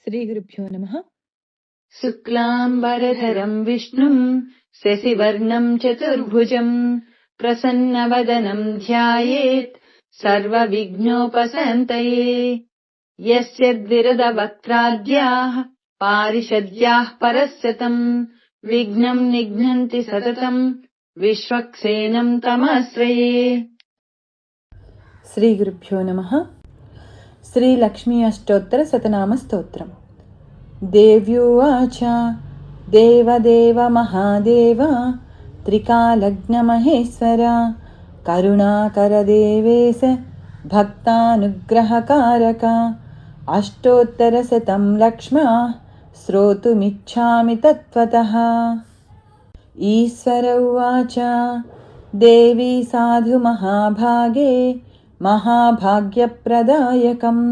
श्रीगुरुभ्यो नमः। शुक्लाम्बरधरम् विष्णुम् शशिवर्णम् चतुर्भुजम् प्रसन्नवदनम् ध्यायेत् सर्वविघ्नोपशान्तये। यस्य द्विरदवक्त्राद्याः पारिषद्याः परस्यतम् विघ्नम् निघ्नन्ति सततम् विश्वक्सेनम् तमाश्रये। श्रीगुरुभ्यो नमः। श्रीलक्ष्मी अष्टोत्तर शतनाम स्तोत्रम्। देव्युवाच देवदेव महादेव त्रिकालज्ञमहेश्वर करुणाकर देवेश भक्तानुग्रहकारक अष्टोत्तरशतं लक्ष्म्या श्रोतुमिच्छामि तत्त्वतः। ईश्वर उवाच देवी साधु महाभागे महाभाग्यप्रदायकम्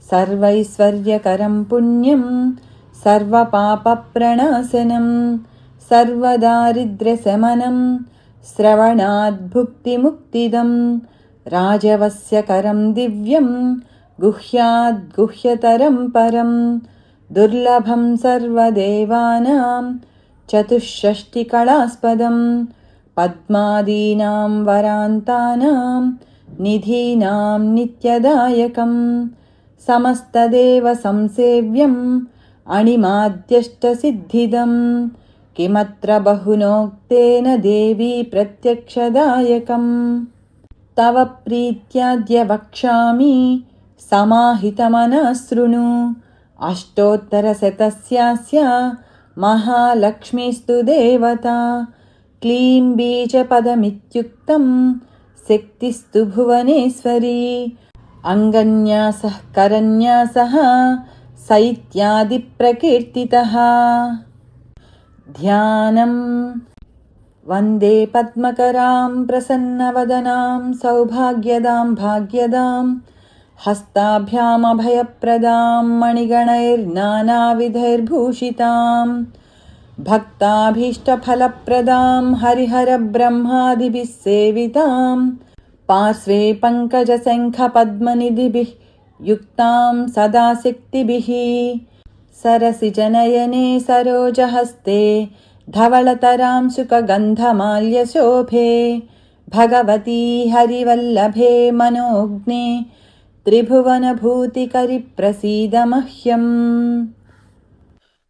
सर्वैश्वर्यकरं पुण्यं सर्वपापप्रणाशनं सर्वदारिद्र्यशमनं श्रवणाद्भुक्तिमुक्तिदं राजवस्यकरं दिव्यं गुह्याद्गुह्यतरं परं दुर्लभं सर्वदेवानां चतुष्षष्टिकलास्पदं पद्मादीनां वरान्तानां निधीनां नित्यदायकम् समस्तदेव संसेव्यम् अणिमाद्यष्टसिद्धिदम् किमत्र बहुनोक्तेन देवी प्रत्यक्षदायकम्। तव प्रीत्याद्य वक्ष्यामि समाहितमनः शृणु अष्टोत्तरशतस्यास्य महालक्ष्मीस्तु देवता क्लीं बीजपदमित्युक्तं शक्तिस्तु भुवनेश्वरी अङ्गन्यासः करन्यासः सैत्यादिप्रकीर्तितः। ध्यानम् वन्दे पद्मकरां प्रसन्नवदनां सौभाग्यदां भाग्यदां हस्ताभ्यामभयप्रदां मणिगणैर्नानाविधैर्भूषितां भक्ताभीष्टफलप्रदां हरिहरब्रह्मादिभिः सेवितां पार्श्वे पङ्कजशङ्खपद्मनिधिभिः युक्तां सदा शक्तिभिः सरसिजनयने सरोजहस्ते धवलतरां शुकगन्धमाल्यशोभे भगवती हरिवल्लभे मनोज्ञे त्रिभुवनभूतिकरि प्रसीद मह्यम्।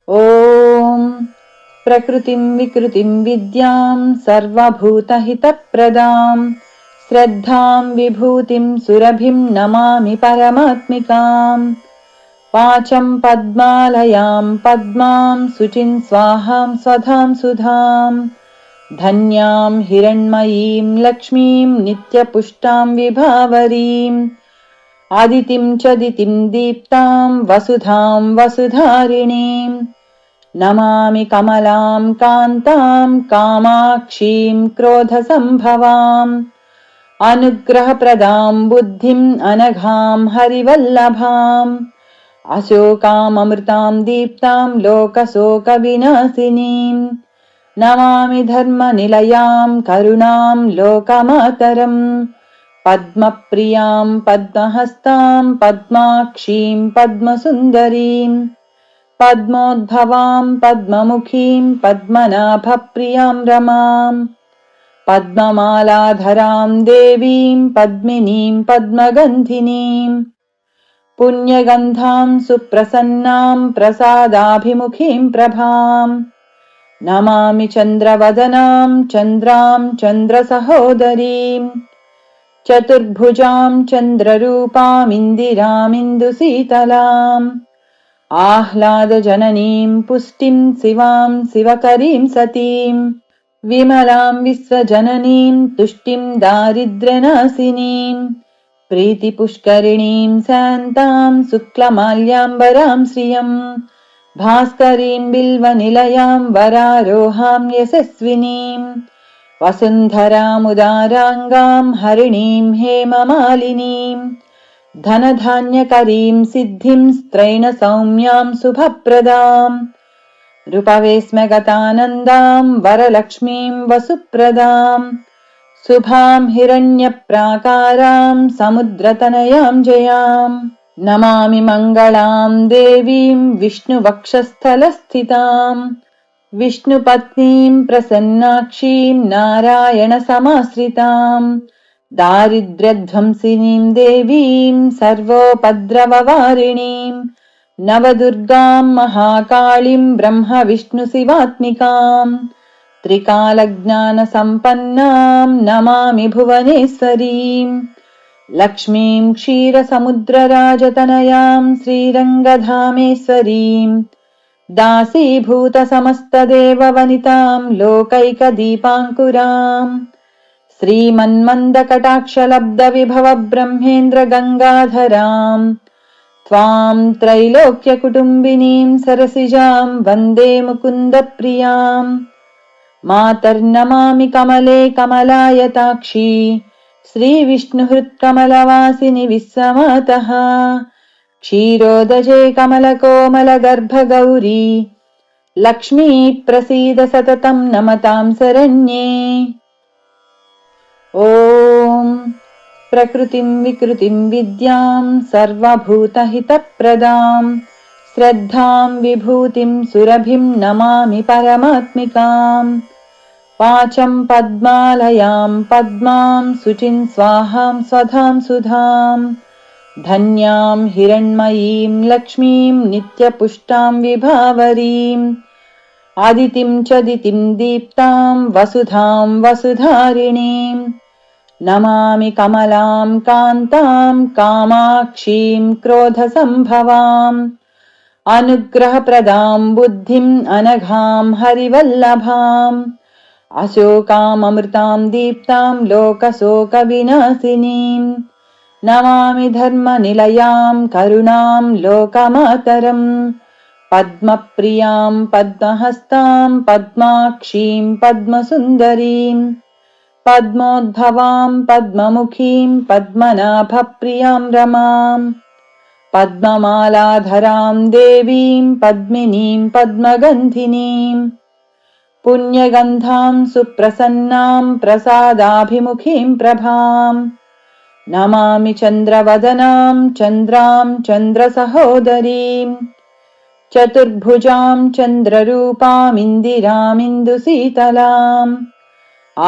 ॐ प्रकृतिं विकृतिं विद्यां सर्वभूतहितप्रदां श्रद्धां विभूतिं सुरभिं नमामि परमात्मिकां वाचं पद्मालयां पद्मां शुचिं स्वाहां स्वधां सुधां धन्यां हिरण्मयीं लक्ष्मीं नित्यपुष्टां विभावरीं आदितिं च दितिं दीप्तां वसुधां वसुधारिणीं नमामि कमलां कान्तां कामाक्षीं क्रोधसम्भवाम् अनुग्रहप्रदां बुद्धिम् अनघां हरिवल्लभाम् अशोकाममृतां दीप्तां लोकशोकविनाशिनीं नमामि धर्मनिलयां करुणां लोकमातरम् पद्मप्रियां पद्महस्तां पद्माक्षीं पद्मसुन्दरीं पद्मोद्भवां पद्ममुखीं पद्मनाभप्रियां रमां पद्ममालाधरां देवीं पद्मिनीं पद्मगन्धिनीं पुण्यगन्धां सुप्रसन्नां प्रसादाभिमुखीं प्रभां नमामि चन्द्रवदनां चन्द्रां चन्द्रसहोदरीं चतुर्भुजां चन्द्ररूपामिन्दिरामिन्दुशीतलाम् आह्लादजननीं पुष्टिं शिवां शिवकरीं सतीं विमलां विश्वजननीं तुष्टिं दारिद्र्यनाशिनीं प्रीतिपुष्करिणीं शान्तां शुक्लमाल्याम्बरां श्रियं भास्करीं बिल्वनिलयां वरारोहां यशस्विनीं वसुन्धरामुदाराङ्गां हरिणीं हेममालिनीं धनधान्यकरीं सिद्धिं स्त्रैणसौम्यां शुभप्रदां रूपवेश्मगतानन्दां वरलक्ष्मीं वसुप्रदां शुभां हिरण्यप्राकारां समुद्रतनयां जयां नमामि मङ्गलां देवीं विष्णुवक्षस्थलस्थिताम् विष्णुपत्नीं प्रसन्नाक्षीं नारायणसमाश्रिताम् दारिद्र्यध्वंसिनीं देवीं सर्वोपद्रववारिणीं नवदुर्गां महाकाळीं ब्रह्मविष्णुशिवात्मिकाम् त्रिकालज्ञानसम्पन्नां नमामि भुवनेश्वरीम् लक्ष्मीं क्षीरसमुद्रराजतनयां श्रीरङ्गधामेश्वरीम् दासीभूतसमस्तदेववनितां लोकैकदीपाङ्कुराम् श्रीमन्मन्दकटाक्षलब्धविभवब्रह्मेन्द्रगङ्गाधराम् त्वां त्रैलोक्यकुटुम्बिनीं सरसिजां वन्दे मुकुन्दप्रियाम् मातर्नमामि कमले कमलायताक्षी श्रीविष्णुहृत्कमलवासिनि विश्वमातः क्षीरोदजे कमलकोमलगर्भगौरी लक्ष्मी प्रसीद सततं नमतां शरण्ये। ॐ प्रकृतिं विकृतिं विद्यां सर्वभूतहितप्रदां श्रद्धां विभूतिं सुरभिं नमामि परमात्मिकाम् वाचं पद्मालयां पद्मां शुचिं स्वाहां स्वधां सुधां धन्यां हिरण्मयीं लक्ष्मीं नित्यपुष्टां विभावरीम् आदितिं च दितिं दीप्तां वसुधां वसुधारिणीं नमामि कमलां कान्तां कामाक्षीं क्रोधसम्भवाम् अनुग्रहप्रदां बुद्धिम् अनघां हरिवल्लभाम् अशोकाममृतां दीप्तां लोकशोकविनाशिनीं नमामि धर्मनिलयां करुणां लोकमातरम् पद्मप्रियां पद्महस्तां पद्माक्षीं पद्मसुन्दरीं पद्मोद्भवां पद्ममुखीं पद्मनाभप्रियां रमाम् पद्ममालाधरां देवीं पद्मिनीं पद्मगन्धिनीं पुण्यगन्धां सुप्रसन्नां प्रसादाभिमुखीं प्रभाम् नमामि चन्द्रवदनां चन्द्रां चन्द्रसहोदरीं चतुर्भुजां चन्द्ररूपामिन्दिरामिन्दुशीतलाम्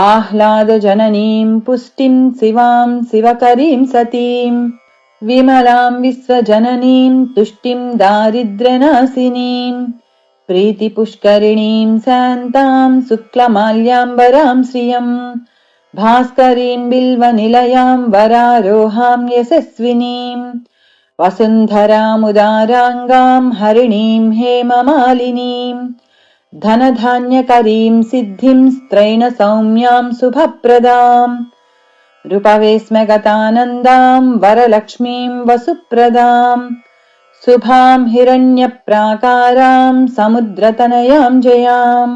आह्लादजननीं पुष्टिं शिवां शिवकरीं सतीं विमलां विश्वजननीं तुष्टिं दारिद्र्यनाशिनीं प्रीतिपुष्करिणीं शान्तां शुक्लमाल्याम्बरां श्रियं भास्करीं बिल्वनिलयां वरारोहां यशस्विनीं वसुन्धरामुदाराङ्गां हरिणीं हेममालिनीं धनधान्यकरीं सिद्धिं स्त्रैणसौम्यां शुभप्रदां रूपवेस्मगतानन्दां वरलक्ष्मीं वसुप्रदां शुभां हिरण्यप्राकारां समुद्रतनयां जयां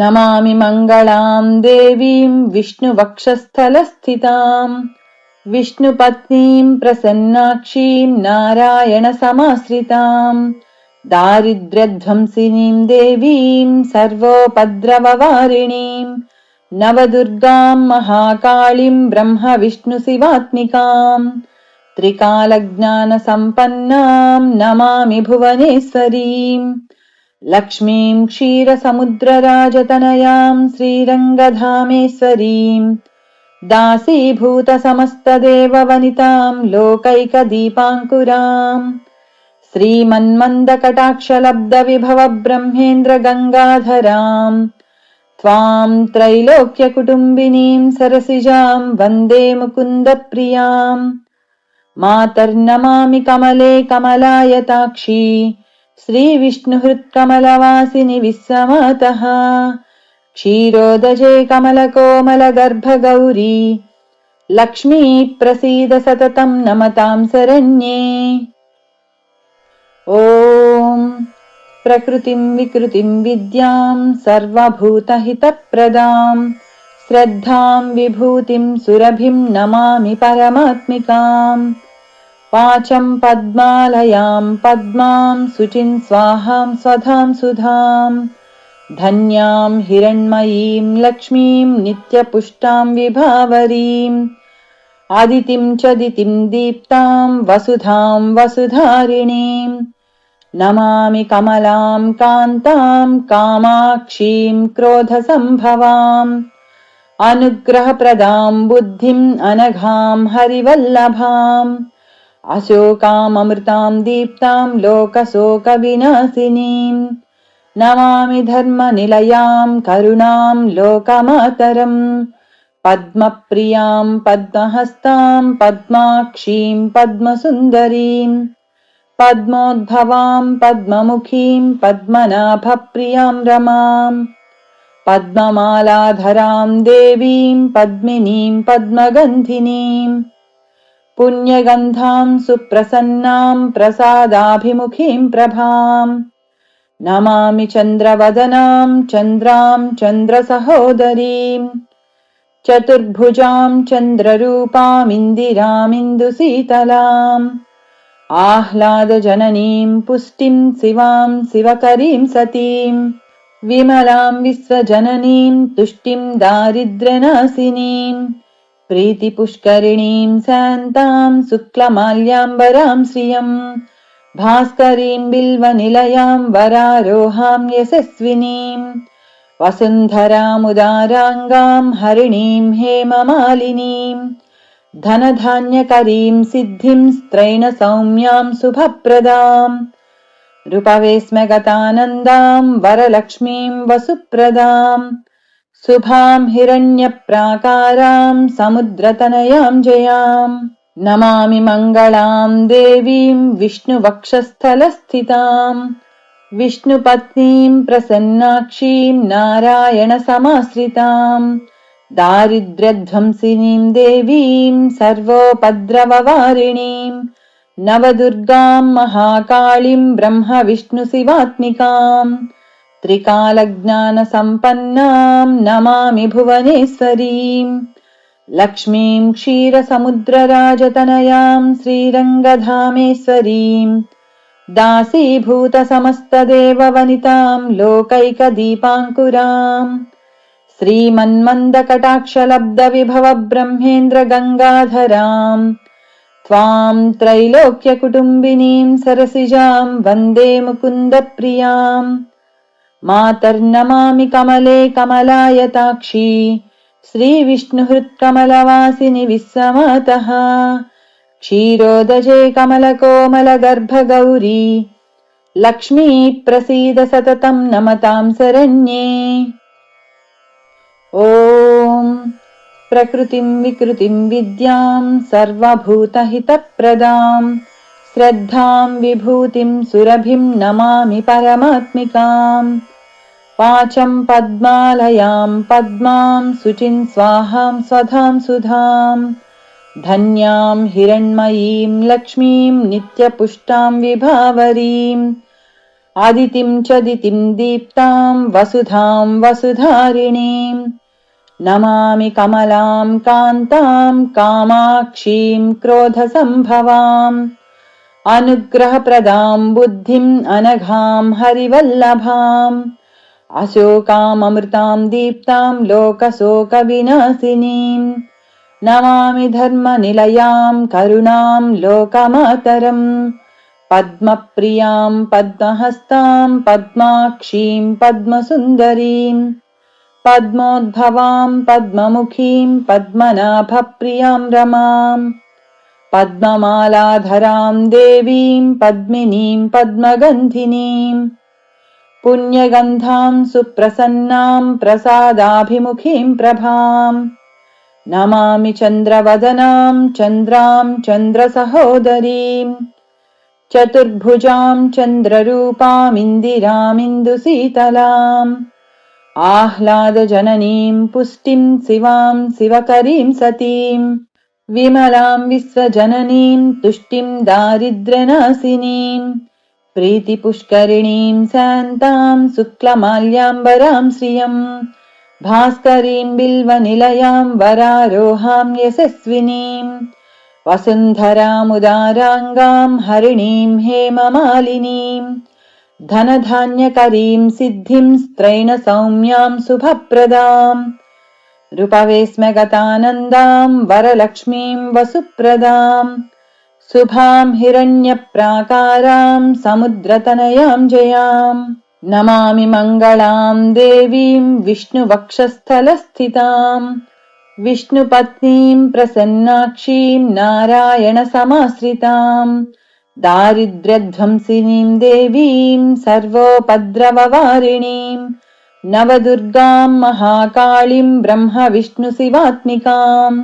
नमामि मङ्गलां देवीं विष्णुवक्षस्थलस्थितां विष्णुपत्नीं प्रसन्नाक्षीं नारायणसमाश्रितां दारिद्र्यध्वंसिनीं देवीं सर्वोपद्रववारिणीं नवदुर्गां महाकाळीं ब्रह्मविष्णुशिवात्मिकाम् त्रिकालज्ञानसम्पन्नां नमामि भुवनेश्वरीं लक्ष्मीं क्षीरसमुद्रराजतनयां श्रीरङ्गधामेश्वरीं दासीभूतसमस्तदेववनितां लोकैकदीपाङ्कुराम् श्रीमन्मन्दकटाक्षलब्धविभवब्रह्मेन्द्रगङ्गाधराम् त्वां त्रैलोक्यकुटुम्बिनीं सरसिजां वन्दे मुकुन्दप्रियाम् मातर्नमामि कमले कमलायताक्षी श्रीविष्णुहृत्कमलवासिनि विश्वमातः क्षीरोदजे कमलकोमलगर्भगौरी लक्ष्मी प्रसीद सततं नमतां शरण्ये। ॐ प्रकृतिं विकृतिं विद्यां सर्वभूतहितप्रदां श्रद्धां विभूतिं सुरभिं नमामि परमात्मिकाम् वाचं पद्मालयां पद्मां शुचिं स्वाहां स्वधां सुधां धन्यां हिरण्मयीं लक्ष्मीं नित्यपुष्टां विभावरीम् आदितिं च दितिं दीप्तां वसुधां वसुधारिणीं नमामि कमलां कान्तां कामाक्षीं क्रोधसम्भवाम् अनुग्रहप्रदां बुद्धिम् अनघां हरिवल्लभाम् अशोकाममृतां दीप्तां लोकशोकविनाशिनीं नमामि धर्मनिलयां करुणां लोकमातरम् पद्मप्रियां पद्महस्तां पद्माक्षीं पद्मसुन्दरीं पद्मोद्भवां पद्ममुखीं पद्मनाभप्रियां रमां पद्ममालाधरां देवीं पद्मिनीं पद्मगन्धिनीं पुण्यगन्धां सुप्रसन्नां प्रसादाभिमुखीं प्रभां नमामि चन्द्रवदनां चन्द्रां चन्द्रसहोदरीं चतुर्भुजां चन्द्ररूपामिन्दिरामिन्दुशीतलाम् आह्लादजननीं पुष्टिं शिवां शिवकरीं सतीं विमलां विश्वजननीं तुष्टिं दारिद्र्यनाशिनीं प्रीतिपुष्करिणीं शान्तां शुक्लमाल्याम्बरां श्रियं भास्करीं बिल्वनिलयां वरारोहां यशस्विनीं वसुन्धरामुदाराङ्गां हरिणीं हेममालिनीं धनधान्यकरीं सिद्धिं स्त्रैणसौम्यां शुभप्रदां रूपवेस्मगतानन्दां वरलक्ष्मीं वसुप्रदां शुभां हिरण्यप्राकारां समुद्रतनयां जयां नमामि मङ्गलां देवीं विष्णुवक्षस्थलस्थितां विष्णुपत्नीं प्रसन्नाक्षीं नारायणसमाश्रितां दारिद्र्यध्वंसिनीं देवीं सर्वोपद्रववारिणीं नवदुर्गां महाकाळीं ब्रह्मविष्णुशिवात्मिकां त्रिकालज्ञानसम्पन्नां नमामि भुवनेश्वरीं लक्ष्मीं क्षीरसमुद्रराजतनयां श्रीरङ्गधामेश्वरीं दासीभूतसमस्तदेववनितां लोकैकदीपाङ्कुराम् श्रीमन्मन्दकटाक्षलब्धविभव ब्रह्मेन्द्रगङ्गाधरां त्वां त्रैलोक्यकुटुम्बिनीं सरसिजां वन्दे मुकुन्दप्रियां मातर्नमामि कमले कमलायताक्षी श्रीविष्णुहृत्कमलवासिनि विश्वमातः क्षीरोदजे कमलकोमलगर्भगौरी लक्ष्मी प्रसीद सततं नमतां शरण्ये। ॐ प्रकृतिं विकृतिं विद्यां सर्वभूतहितप्रदां श्रद्धां विभूतिं सुरभिं नमामि परमात्मिकां पाचं पद्मालयां पद्मां शुचिं स्वाहां स्वधां सुधां धन्यां हिरण्मयीं लक्ष्मीं नित्यपुष्टां विभावरीम् आदितिं च दितिं दीप्तां वसुधां वसुधारिणीं नमामि कमलां कान्तां कामाक्षीं क्रोधसम्भवाम् अनुग्रहप्रदां बुद्धिम् अनघां हरिवल्लभाम् अशोकाममृतां दीप्तां लोकशोकविनाशिनीं नमामि धर्मनिलयां करुणां लोकमातरम् पद्मप्रियां पद्महस्तां पद्माक्षीं पद्मसुन्दरीं पद्मोद्भवां पद्ममुखीं पद्मनाभप्रियां रमां पद्ममालाधरां देवीं पद्मिनीं पद्मगन्धिनीं पुण्यगन्धां सुप्रसन्नां प्रसादाभिमुखीं प्रभां नमामि चन्द्रवदनां चन्द्रां चन्द्रसहोदरीं चतुर्भुजां चन्द्ररूपामिन्दिरामिन्दुशीतलाम् आह्लादजननीं पुष्टिं शिवां शिवकरीं सतीं विमलां विश्वजननीं तुष्टिं दारिद्र्यनाशिनीं प्रीतिपुष्करिणीं शान्तां शुक्लमाल्याम्बरां श्रियं भास्करीं बिल्वनिलयां वरारोहां यशस्विनीं वसुन्धरामुदाराङ्गां हरिणीं हेममालिनीं धनधान्यकरीं सिद्धिं स्त्रैणसौम्यां शुभप्रदां रूपवे स्म गतानन्दाम् वरलक्ष्मीम् वसुप्रदाम् शुभाम् हिरण्यप्राकाराम् समुद्रतनयाम् जयाम् नमामि मङ्गलाम् देवीम् विष्णुवक्षस्थलस्थिताम् विष्णुपत्नीम् प्रसन्नाक्षीम् नारायणसमाश्रिताम् दारिद्र्यध्वंसिनीम् देवीम् सर्वोपद्रववारिणीम् नवदुर्गाम् महाकाळीम् ब्रह्मविष्णुशिवात्मिकाम्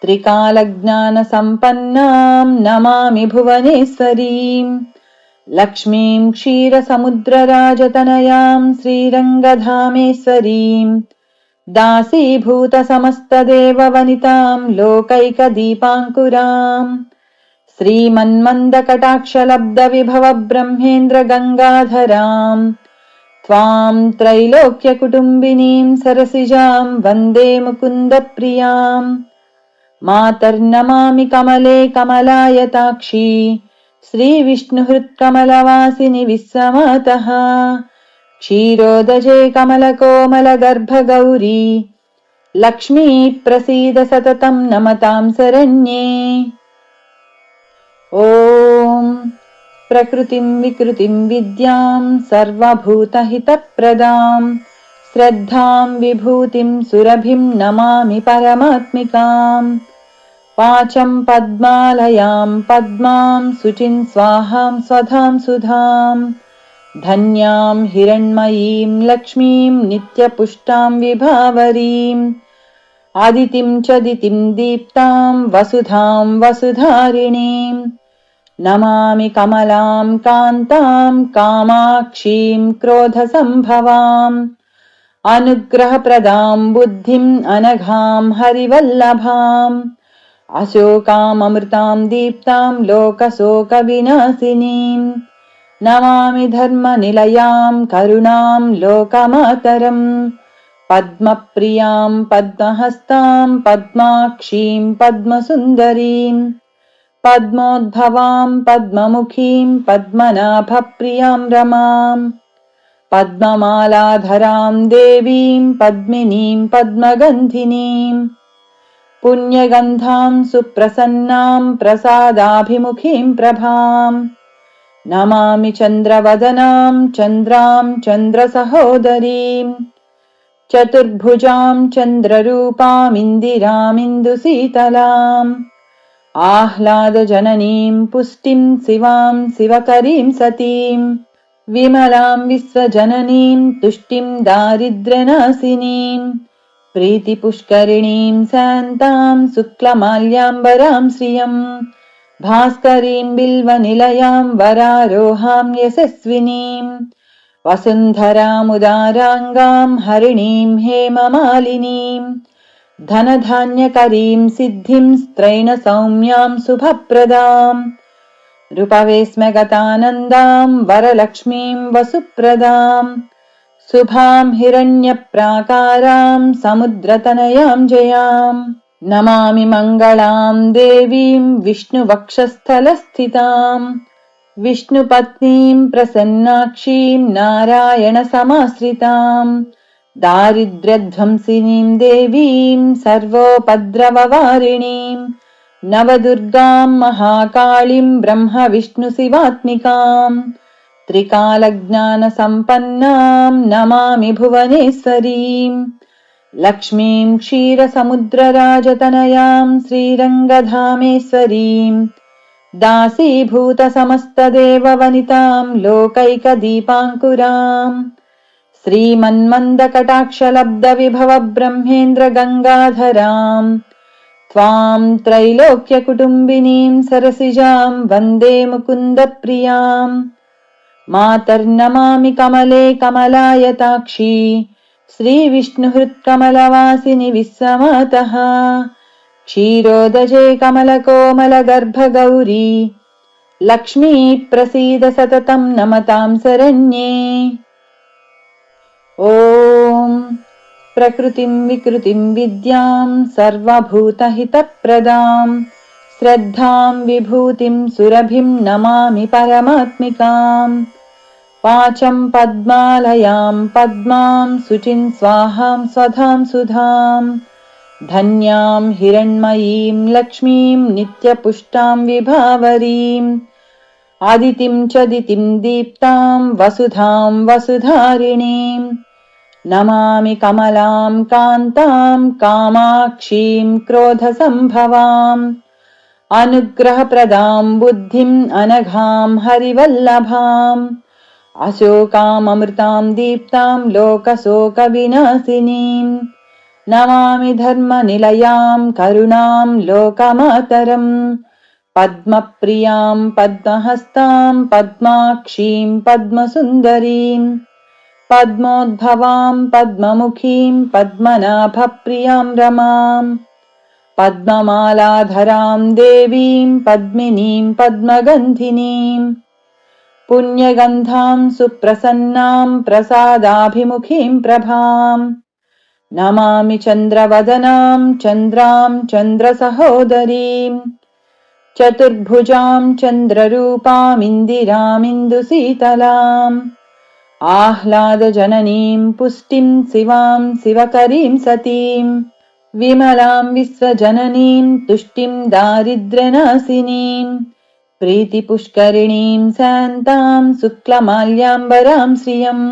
त्रिकालज्ञानसम्पन्नाम् नमामि भुवनेश्वरीम् लक्ष्मीम् क्षीरसमुद्रराजतनयाम् श्रीरङ्गधामेश्वरीम् दासीभूतसमस्तदेववनिताम् लोकैकदीपाङ्कुराम् श्रीमन्मन्दकटाक्षलब्धविभवब्रह्मेन्द्रगङ्गाधराम् त्वाम् त्रैलोक्यकुटुम्बिनीम् सरसिजाम् वन्दे मुकुन्दप्रियाम् मातर्नमामि कमले कमलायताक्षी श्रीविष्णुहृत्कमलवासिनि विश्वमातः क्षीरोदजे कमलकोमलगर्भगौरी लक्ष्मी प्रसीद सततम् नमताम् शरण्ये। ॐ प्रकृतिम् विकृतिम् विद्याम् सर्वभूतहितप्रदाम् श्रद्धाम् विभूतिम् सुरभिम् नमामि परमात्मिकाम् वाचम् पद्मालयाम् पद्माम् शुचिम् स्वाहाम् स्वधाम् सुधाम् धन्याम् हिरण्मयीम् लक्ष्मीम् नित्यपुष्टाम् विभावरीम् आदितिम् च दितिम् दीप्ताम् वसुधाम् वसुधारिणीम् नमामि कमलाम् कान्ताम् कामाक्षीम् क्रोधसम्भवाम् अनुग्रहप्रदाम् बुद्धिम् अनघाम् हरिवल्लभाम् अशोकाममृताम् दीप्ताम् लोकशोकविनाशिनीम् नमामि धर्मनिलयाम् करुणाम् लोकमातरम् पद्मप्रियाम् पद्महस्ताम् पद्माक्षीम् पद्मसुन्दरीम् पद्मोद्भवाम् पद्ममुखीम् पद्मनाभप्रियाम् रमाम् पद्ममालाधराम् देवीम् पद्मिनीम् पद्मगन्धिनीम् पुण्यगन्धाम् सुप्रसन्नाम् प्रसादाभिमुखीम् प्रभाम् नमामि चन्द्रवदनाम् चन्द्राम् चन्द्रसहोदरीम् चतुर्भुजाम् चन्द्ररूपामिन्दिरामिन्दुशीतलाम् आह्लादजननीम् पुष्टिम् शिवाम् शिवकरीम् सतीम् विमलाम् विश्वजननीम् तुष्टिम् दारिद्र्यनाशिनीम् प्रीतिपुष्करिणीम् शान्ताम् शुक्लमाल्याम्बराम् श्रियम् भास्करीम् बिल्वनिलयाम् वरारोहाम् यशस्विनीम् वसुन्धरामुदाराङ्गाम् हरिणीम् हेममालिनीम् धनधान्यकरीम् सिद्धिम् स्त्रैणसौम्याम् शुभप्रदाम् रूपवे स्म गतानन्दाम् वरलक्ष्मीम् वसुप्रदाम् शुभाम् हिरण्यप्राकाराम् समुद्रतनयाम् जयाम् नमामि मङ्गलाम् देवीम् विष्णुवक्षस्थलस्थिताम् विष्णुपत्नीम् प्रसन्नाक्षीम् नारायणसमाश्रिताम् दारिद्र्यध्वंसिनीम् देवीम् सर्वोपद्रववारिणीम् नवदुर्गाम् महाकाळीम् ब्रह्मविष्णुशिवात्मिकाम् त्रिकालज्ञानसम्पन्नाम् नमामि भुवनेश्वरीम् लक्ष्मीम् क्षीरसमुद्रराजतनयाम् श्रीरङ्गधामेश्वरीम् दासीभूतसमस्तदेववनिताम् लोकैकदीपाङ्कुराम् श्रीमन्मन्दकटाक्षलब्धविभवब्रह्मेन्द्रगङ्गाधराम् त्वाम् त्रैलोक्यकुटुम्बिनीम् सरसिजाम् वन्दे मुकुन्दप्रियाम् मातर्नमामि कमले कमलायताक्षी श्रीविष्णुहृत्कमलवासिनि विश्वमातः क्षीरोदजे कमलकोमलगर्भगौरी लक्ष्मी प्रसीद सततम् नमताम् शरण्ये। ॐ प्रकृतिम् विकृतिम् विद्याम् सर्वभूतहितप्रदाम् श्रद्धाम् विभूतिम् सुरभिम् नमामि परमात्मिकाम् वाचम् पद्मालयाम् पद्माम् शुचिम् स्वाहाम् स्वधाम् सुधाम् धन्यां हिरण्मयीं लक्ष्मीं नित्यपुष्टां विभावरीम् आदितिं च दितिं दीप्तां वसुधां वसुधारिणीम् नमामि कमलां कान्तां कामाक्षीं क्रोधसम्भवाम् अनुग्रहप्रदां बुद्धिम् अनघां हरिवल्लभाम् अशोकाममृतां दीप्तां लोकशोकविनाशिनीम् नमामि धर्मनिलयां करुणां लोकमातरम् पद्मप्रियां पद्महस्तां पद्माक्षीं पद्मसुन्दरीं पद्मोद्भवां पद्ममुखीं पद्मनाभप्रियां रमां पद्ममालाधरां देवीं पद्मिनीं पद्मगन्धिनीं पुण्यगन्धां सुप्रसन्नां प्रसादाभिमुखीं प्रभाम् नमामि चन्द्रवदनां चन्द्रां चन्द्रसहोदरीं चतुर्भुजां चन्द्ररूपामिन्दिरामिन्दुशीतलाम् आह्लादजननीं पुष्टिं शिवां शिवकरीं सतीं विमलां विश्वजननीं तुष्टिं दारिद्र्यनाशिनीं प्रीतिपुष्करिणीं शान्तां शुक्लमाल्याम्बरां श्रियम्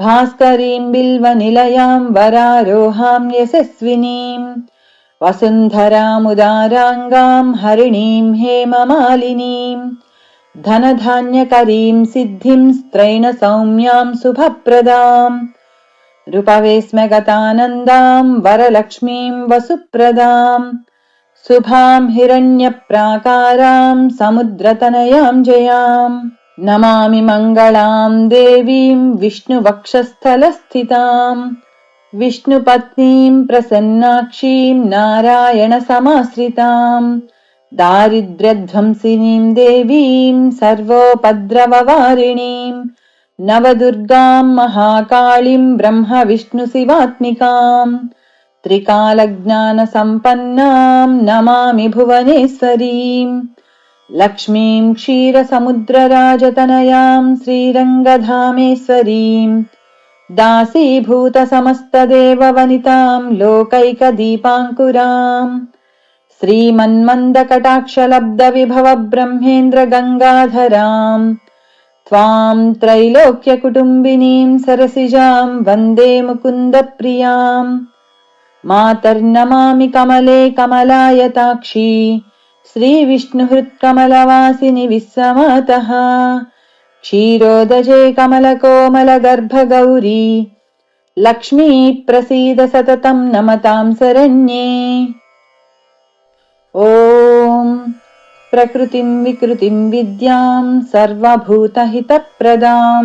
भास्करीं बिल्वनिलयां वरारोहां यशस्विनीं वसुन्धरामुदाराङ्गां हरिणीं हेममालिनीं धनधान्यकरीं सिद्धिं स्त्रैणसौम्यां शुभप्रदां रूपवेस्मगतानन्दां वरलक्ष्मीं वसुप्रदां शुभां हिरण्यप्राकारां समुद्रतनयां जयाम् नमामि मङ्गलां देवीं विष्णुवक्षस्थलस्थितां विष्णुपत्नीं प्रसन्नाक्षीं नारायणसमाश्रितां दारिद्र्यध्वंसिनीं देवीं सर्वोपद्रववारिणीं नवदुर्गां महाकाळीं ब्रह्मविष्णुशिवात्मिकां त्रिकालज्ञानसम्पन्नां नमामि भुवनेश्वरीम् लक्ष्मीं क्षीरसमुद्रराजतनयां श्रीरङ्गधामेश्वरीं दासीभूतसमस्तदेववनितां लोकैकदीपाङ्कुरां श्रीमन्मन्दकटाक्षलब्धविभवब्रह्मेन्द्रगङ्गाधरां त्वां त्रैलोक्यकुटुम्बिनीं सरसिजां वन्दे मुकुन्दप्रियां मातर्नमामि कमले कमलायताक्षी श्रीविष्णुहृत्कमलवासिनि विश्वमातः क्षीरोदजे कमलकोमलगर्भगौरी लक्ष्मी प्रसीद सततं नमतां शरण्ये। ॐ प्रकृतिं विकृतिं विद्यां सर्वभूतहितप्रदां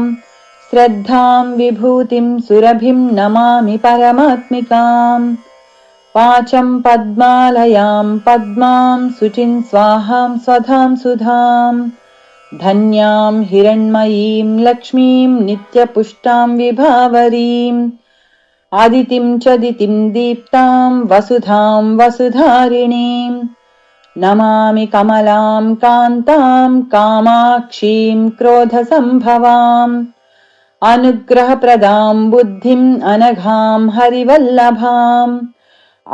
श्रद्धां विभूतिं सुरभिं नमामि परमात्मिकाम् वाचं पद्मालयां पद्मां शुचिं स्वाहां स्वधां सुधां धन्यां हिरण्मयीं लक्ष्मीं नित्यपुष्टां विभावरीम् आदितिं च दितिं दीप्तां वसुधां वसुधारिणीं नमामि कमलां कान्तां कामाक्षीं क्रोधसम्भवाम् अनुग्रहप्रदां बुद्धिम् अनघां हरिवल्लभाम्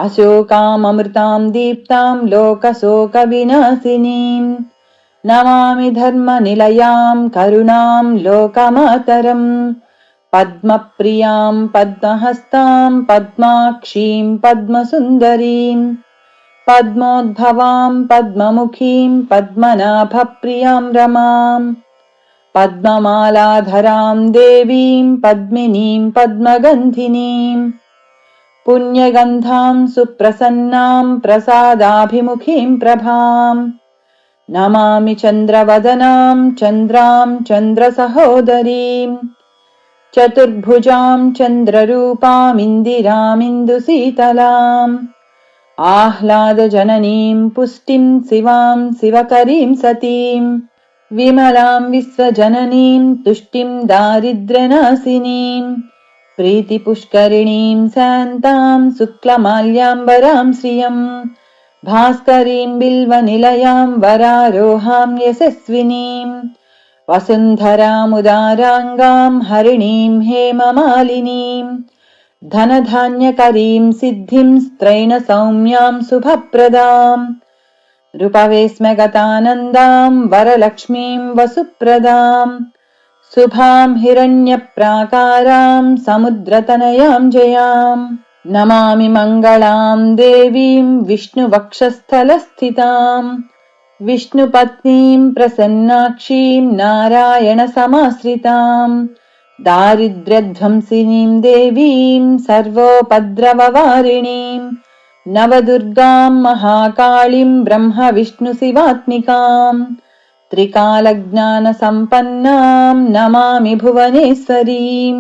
अशोकाममृतां दीप्तां लोकशोकविनाशिनीं नमामि धर्मनिलयां करुणां लोकमातरम् पद्मप्रियां पद्महस्तां पद्माक्षीं पद्मसुन्दरीं पद्मोद्भवां पद्ममुखीं पद्मनाभप्रियां रमां पद्ममालाधरां देवीं पद्मिनीं पद्मगन्धिनीं पुण्यगन्धां सुप्रसन्नां प्रसादाभिमुखीं प्रभाम् नमामि चन्द्रवदनां चन्द्रां चन्द्रसहोदरीं चतुर्भुजां चन्द्ररूपामिन्दिरामिन्दुशीतलाम् आह्लादजननीं पुष्टिं शिवां शिवकरीं सतीं विमलां विश्वजननीं तुष्टिं दारिद्र्यनाशिनीं प्रीतिपुष्करिणीं शान्तां शुक्लमाल्याम्बरां श्रियम् भास्करीं बिल्वनिलयां वरारोहां यशस्विनीं वसुन्धरामुदाराङ्गां हरिणीं हेममालिनीं धनधान्यकरीं सिद्धिं स्त्रैणसौम्यां शुभप्रदाम् रूपवेस्मगतानन्दां वरलक्ष्मीं वसुप्रदाम् शुभां हिरण्यप्राकारां समुद्रतनयां जयाम् नमामि मङ्गलां देवीं विष्णुवक्षस्थलस्थिताम् विष्णुपत्नीं प्रसन्नाक्षीं नारायणसमाश्रिताम् दारिद्र्यध्वंसिनीं देवीं सर्वोपद्रववारिणीं नवदुर्गां महाकाळीं ब्रह्मविष्णुशिवात्मिकाम् त्रिकालज्ञानसम्पन्नां नमामि भुवनेश्वरीं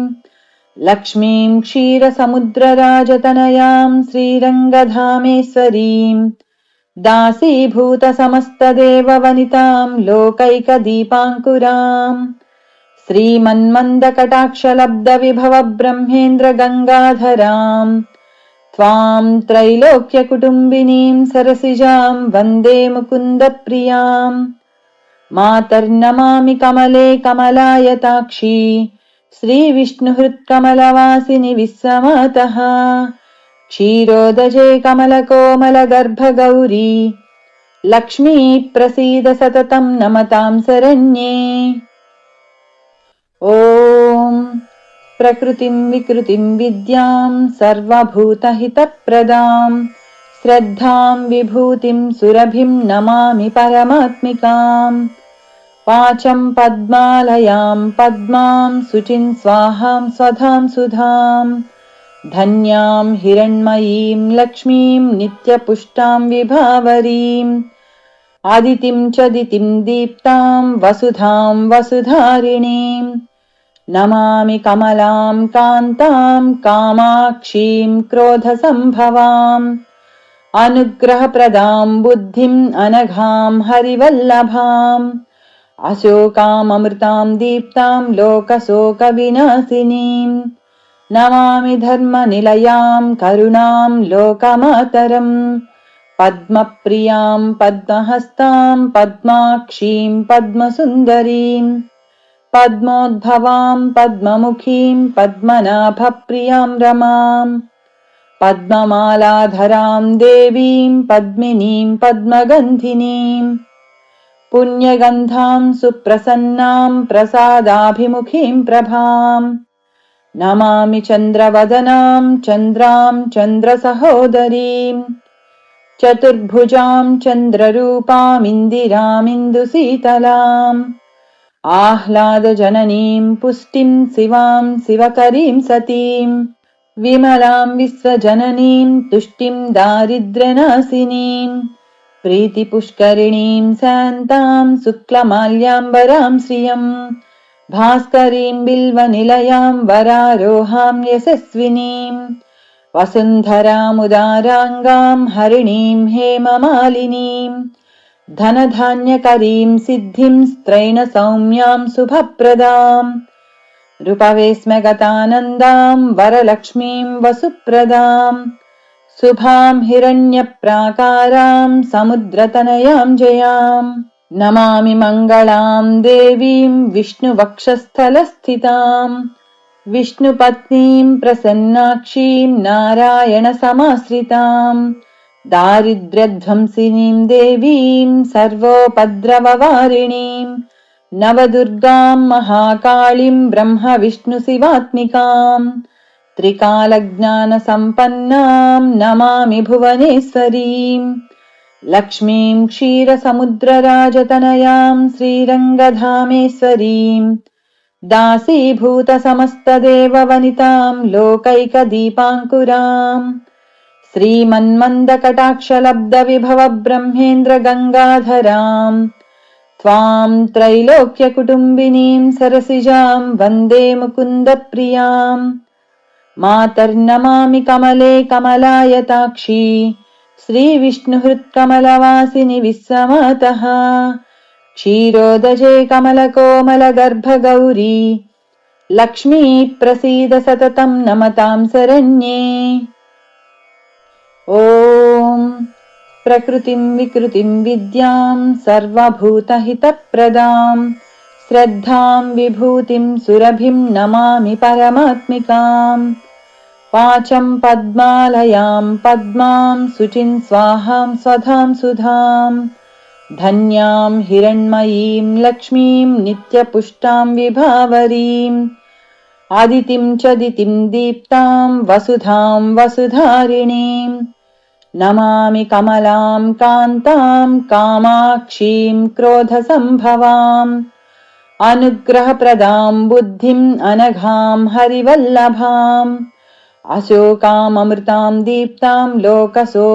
लक्ष्मीं क्षीरसमुद्रराजतनयां श्रीरङ्गधामेश्वरीं दासीभूतसमस्तदेववनितां लोकैकदीपाङ्कुराम् श्रीमन्मन्दकटाक्षलब्धविभवब्रह्मेन्द्रगङ्गाधराम् त्वां त्रैलोक्यकुटुम्बिनीं सरसिजां वन्दे मुकुन्दप्रियाम् मातर्नमामि कमले कमलायताक्षी श्रीविष्णुहृत्कमलवासिनि विश्वमातः क्षीरोदजे कमलकोमलगर्भगौरी लक्ष्मी प्रसीद सततं नमतां शरण्ये। ॐ प्रकृतिं विकृतिं विद्यां सर्वभूतहितप्रदां श्रद्धां विभूतिं सुरभिं नमामि परमात्मिकाम् वाचं पद्मालयां पद्मां शुचिं स्वाहां स्वधां सुधां धन्यां हिरण्मयीं लक्ष्मीं नित्यपुष्टां विभावरीम् आदितिं च दितिं दीप्तां वसुधां वसुधारिणीम् नमामि कमलां कान्तां कामाक्षीं क्रोधसम्भवाम् अनुग्रहप्रदां बुद्धिं अनघां हरिवल्लभाम् अशोकामृतां दीप्तां लोकशोकविनाशिनीम् नमामि धर्मनिलयां करुणां लोकमातरम् पद्मप्रियां पद्महस्तां पद्माक्षीं पद्मसुन्दरीं पद्मोद्भवां पद्ममुखीं पद्मनाभप्रियां रमां पद्ममालाधरां देवीं पद्मिनीं पद्मगन्धिनीं पुण्यगन्धां सुप्रसन्नां प्रसादाभिमुखीं प्रभां नमामि चन्द्रवदनां चन्द्रां चन्द्रसहोदरीं चतुर्भुजां चन्द्ररूपामिन्दिरामिन्दुशीतलाम् आह्लादजननीं पुष्टिं शिवां शिवकरीं सतीं विमलां विश्वजननीं तुष्टिं दारिद्र्यनाशिनीं प्रीतिपुष्करिणीं शान्तां शुक्लमाल्याम्बरां श्रियं भास्करीं बिल्वनिलयां वरारोहां यशस्विनीं वसुन्धरामुदाराङ्गां हरिणीं हेममालिनीं धनधान्यकरीं सिद्धिं स्त्रैणसौम्यां शुभप्रदाम् रूपवेस्मगतानन्दां वरलक्ष्मीं वसुप्रदाम् शुभां हिरण्यप्राकारां समुद्रतनयां जयाम् नमामि मङ्गलां देवीं विष्णुवक्षस्थलस्थिताम् विष्णुपत्नीं प्रसन्नाक्षीं नारायणसमाश्रिताम् दारिद्र्यध्वंसिनीं देवीं सर्वोपद्रववारिणीं नवदुर्गां महाकाळीं ब्रह्मविष्णुशिवात्मिकाम् त्रिकालज्ञानसम्पन्नां नमामि भुवनेश्वरीं लक्ष्मीं क्षीरसमुद्रराजतनयां श्रीरङ्गधामेश्वरीं दासीभूतसमस्तदेववनितां लोकैकदीपाङ्कुराम् श्रीमन्मन्दकटाक्षलब्धविभवब्रह्मेन्द्रगङ्गाधराम् त्वां त्रैलोक्यकुटुम्बिनीं सरसिजां वन्दे मुकुन्दप्रियाम् मातर्नमामि कमले कमलायताक्षी श्रीविष्णुहृत्कमलवासिनि विश्वमातः क्षीरोदजे कमलकोमलगर्भगौरी लक्ष्मी प्रसीद सततं नमतां शरण्ये। ॐ प्रकृतिं विकृतिं विद्यां सर्वभूतहितप्रदां श्रद्धां विभूतिं सुरभिं नमामि परमात्मिकाम् वाचं पद्मालयां पद्मां शुचिं स्वाहां स्वधां सुधां धन्यां हिरण्मयीं लक्ष्मीं नित्यपुष्टां विभावरीम् आदितिं च दितिं दीप्तां वसुधां वसुधारिणीम् नमामि कमलां कान्तां कामाक्षीं क्रोधसम्भवाम् अनुग्रहप्रदां बुद्धिम् अनघां हरिवल्लभाम् अशोकाममृतां दीप्तां लोकशोकविनाशिनीम्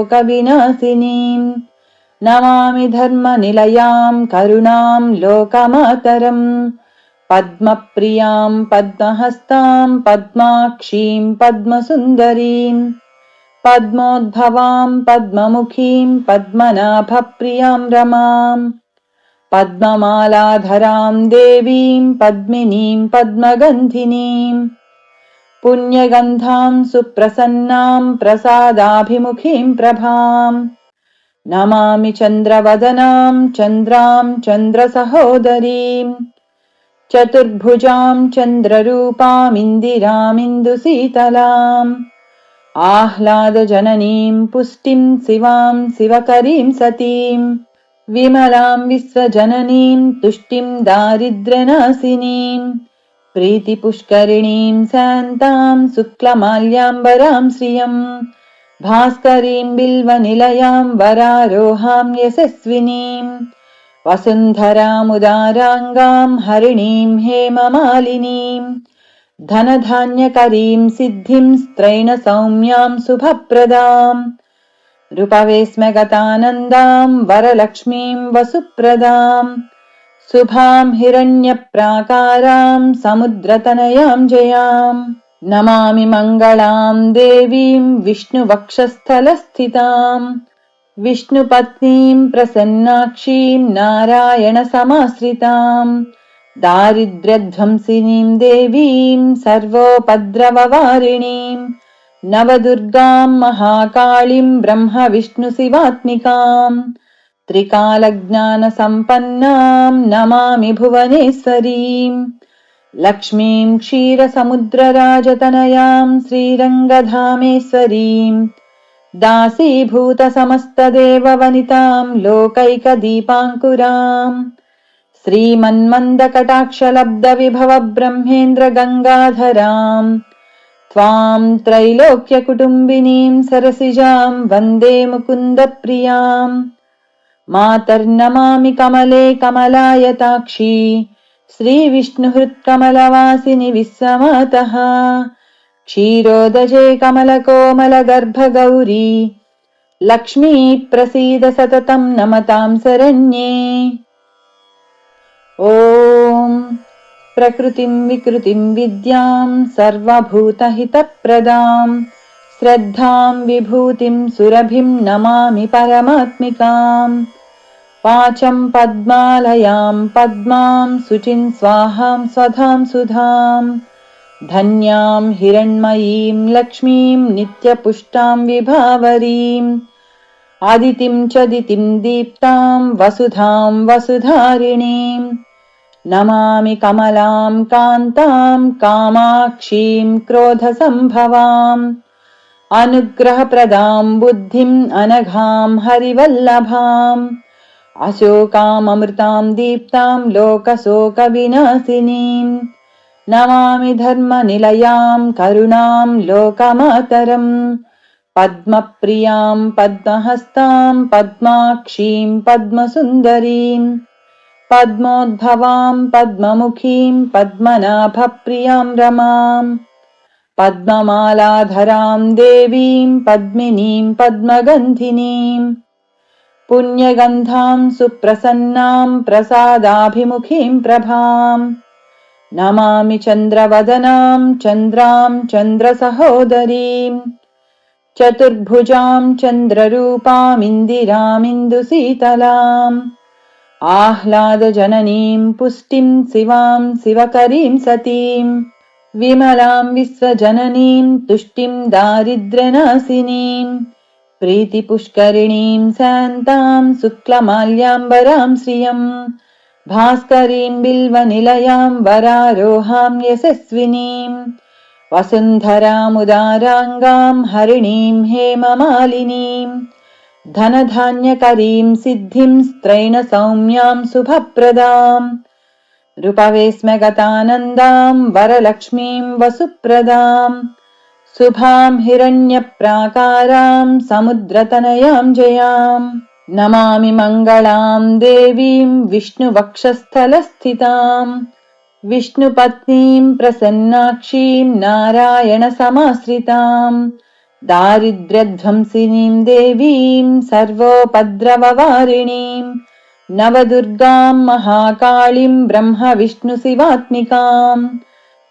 नमामि धर्मनिलयां करुणां लोकमातरम् पद्मप्रियां पद्महस्तां पद्माक्षीं पद्मसुन्दरीम् पद्मोद्भवां पद्ममुखीं पद्मनाभप्रियां रमाम् पद्ममालाधरां देवीं पद्मिनीं पद्मगन्धिनीम् पुण्यगन्धां सुप्रसन्नां प्रसादाभिमुखीं प्रभाम् नमामि चन्द्रवदनां चन्द्रां चन्द्रसहोदरीम् चतुर्भुजां चन्द्ररूपामिन्दिरामिन्दुशीतलाम् आह्लादजननीं पुष्टिं शिवां शिवकरीं सतीं विमलां विश्वजननीं तुष्टिं दारिद्र्यनाशिनीं प्रीतिपुष्करिणीं शान्तां शुक्लमाल्याम्बरां श्रियम् भास्करीं बिल्वनिलयां वरारोहां यशस्विनीं वसुन्धरामुदाराङ्गां हरिणीं हेममालिनीं धनधान्यकरीं सिद्धिं स्त्रैणसौम्यां शुभप्रदाम् रूपवेस्मगतानन्दां वरलक्ष्मीं वसुप्रदाम् शुभां हिरण्यप्राकारां समुद्रतनयां जयाम् नमामि मङ्गलां देवीं विष्णुवक्षस्थलस्थितां विष्णुपत्नीं प्रसन्नाक्षीं नारायणसमाश्रितां दारिद्र्यध्वंसिनीं देवीं सर्वोपद्रववारिणीं नवदुर्गां महाकाळीं ब्रह्मविष्णुशिवात्मिकां त्रिकालज्ञानसम्पन्नां नमामि भुवनेश्वरीम् लक्ष्मीं क्षीरसमुद्रराजतनयां श्रीरङ्गधामेश्वरीं दासीभूतसमस्तदेववनितां लोकैकदीपाङ्कुरां श्रीमन्मन्दकटाक्षलब्धविभवब्रह्मेन्द्रगङ्गाधरां त्वां त्रैलोक्यकुटुम्बिनीं सरसिजां वन्दे मुकुन्दप्रियां मातर्नमामि कमले कमलायताक्षी श्रीविष्णुहृत्कमलवासिनि विश्वमातः क्षीरोदजे कमलकोमलगर्भगौरी लक्ष्मी प्रसीद सततं नमतां शरण्ये। ॐ प्रकृतिं विकृतिं विद्यां सर्वभूतहितप्रदां श्रद्धां विभूतिं सुरभिं नमामि परमात्मिकाम् वाचं पद्मालयां पद्मां शुचिं स्वाहां स्वधां सुधां धन्यां हिरण्मयीं लक्ष्मीं नित्यपुष्टां विभावरीम् आदितिं च दितिं दीप्तां वसुधां वसुधारिणीम् नमामि कमलां कान्तां कामाक्षीं क्रोधसम्भवाम् अनुग्रहप्रदां बुद्धिम् अनघां हरिवल्लभाम् अशोकाममृतां दीप्तां लोकशोकविनाशिनीं नमामि धर्मनिलयां करुणां लोकमातरम् पद्मप्रियां पद्महस्तां पद्माक्षीं पद्मसुन्दरीं पद्मोद्भवां पद्ममुखीं पद्मनाभप्रियां रमाम् पद्ममालाधरां देवीं पद्मिनीं पद्मगन्धिनीं पुण्यगन्धां सुप्रसन्नां प्रसादाभिमुखीं प्रभाम् नमामि चन्द्रवदनां चन्द्रां चन्द्रसहोदरीं चतुर्भुजां चन्द्ररूपामिन्दिरामिन्दुशीतलाम् आह्लादजननीं पुष्टिं शिवां शिवकरीं सतीं विमलां विश्वजननीं तुष्टिं दारिद्र्यनाशिनीं प्रीतिपुष्करिणीं शान्तां शुक्लमाल्याम्बरां श्रियम् भास्करीं बिल्वनिलयां वरारोहां यशस्विनीं वसुन्धरामुदाराङ्गाम् हरिणीम् हेममालिनीम् धनधान्यकरीम् सिद्धिम् स्त्रैणसौम्याम् शुभप्रदाम् रूपवेस्मगतानन्दाम् वरलक्ष्मीम् वसुप्रदाम् शुभाम् हिरण्यप्राकाराम् समुद्रतनयाम् जयाम् नमामि मङ्गलाम् देवीम् विष्णुवक्षस्थलस्थिताम् विष्णुपत्नीम् प्रसन्नाक्षीम् नारायणसमाश्रिताम् दारिद्र्यध्वंसिनीम् देवीम् सर्वोपद्रववारिणीम् नवदुर्गाम् महाकाळीम् ब्रह्मविष्णुशिवात्मिकाम्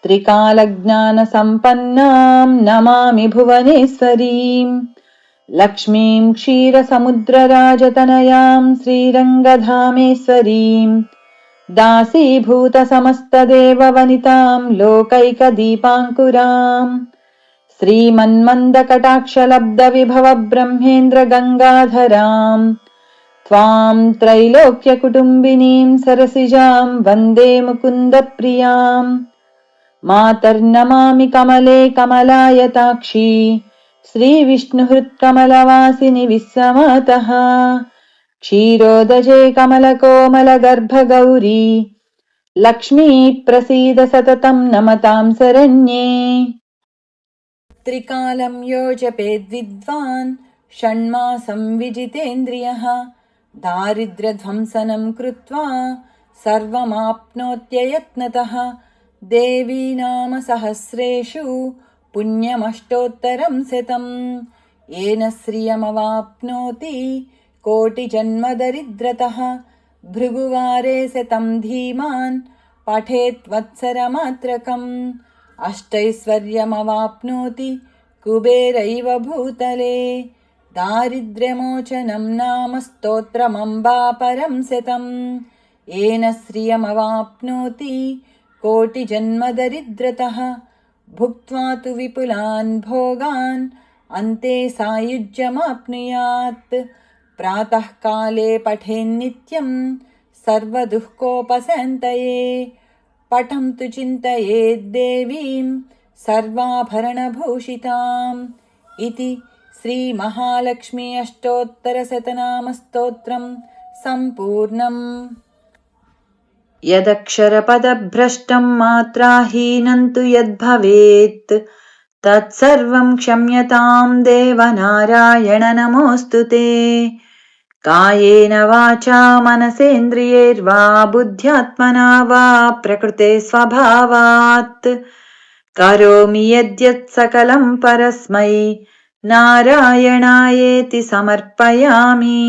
त्रिकालज्ञानसम्पन्नाम् नमामि भुवनेश्वरीम् लक्ष्मीम् क्षीरसमुद्रराजतनयाम् श्रीरङ्गधामेश्वरीम् दासीभूतसमस्तदेववनिताम् लोकैकदीपाङ्कुराम् श्रीमन्मन्दकटाक्षलब्धविभवब्रह्मेन्द्रगङ्गाधराम् त्वाम् त्रैलोक्यकुटुम्बिनीम् सरसिजाम् वन्दे मुकुन्दप्रियाम् मातर्नमामि कमले कमलायताक्षी श्रीविष्णुहृत्कमलवासिनि विश्वमातः क्षीरोदजे कमलकोमलगर्भगौरी लक्ष्मी प्रसीद सततम् नमताम् शरण्ये त्रिकालम् यो जपेद्विद्वान् षण्मासं विजितेन्द्रियः दारिद्र्यध्वंसनम् कृत्वा सर्वमाप्नोत्ययत्नतः देवी नाम सहस्रेषु पुण्यमष्टोत्तरम् शतम् येन श्रियमवाप्नोति कोटिजन्मदरिद्रतः भृगुवारे शतम् धीमान् पठेत् वत्सरमात्रकम् अष्टैश्वर्यमवाप्नोति कुबेरैव भूतले दारिद्र्यमोचनम् नाम स्तोत्रमम्बा परम् शतम् येन श्रियमवाप्नोति कोटिजन्मदरिद्रतः भुक्त्वा तु विपुलान् भोगान् अन्ते सायुज्यमाप्नुयात् प्रातः काले पठेन्नित्यम् सर्वदुःखोपशान्तये पठन्तु चिन्तयेद्देवीम् सर्वाभरणभूषिताम् इति श्रीमहालक्ष्मी अष्टोत्तरशतनामस्तोत्रम् सम्पूर्णम्। यदक्षरपदभ्रष्टम् मात्राहीनम् तु यद्भवेत् तत्सर्वम् क्षम्यताम् देवनारायण नमोऽस्तु ते। कायेन वाचा मनसेन्द्रियैर्वा बुद्ध्यात्मना वा प्रकृते स्वभावात् करोमि यद्यत् सकलम् परस्मै नारायणायेति समर्पयामि।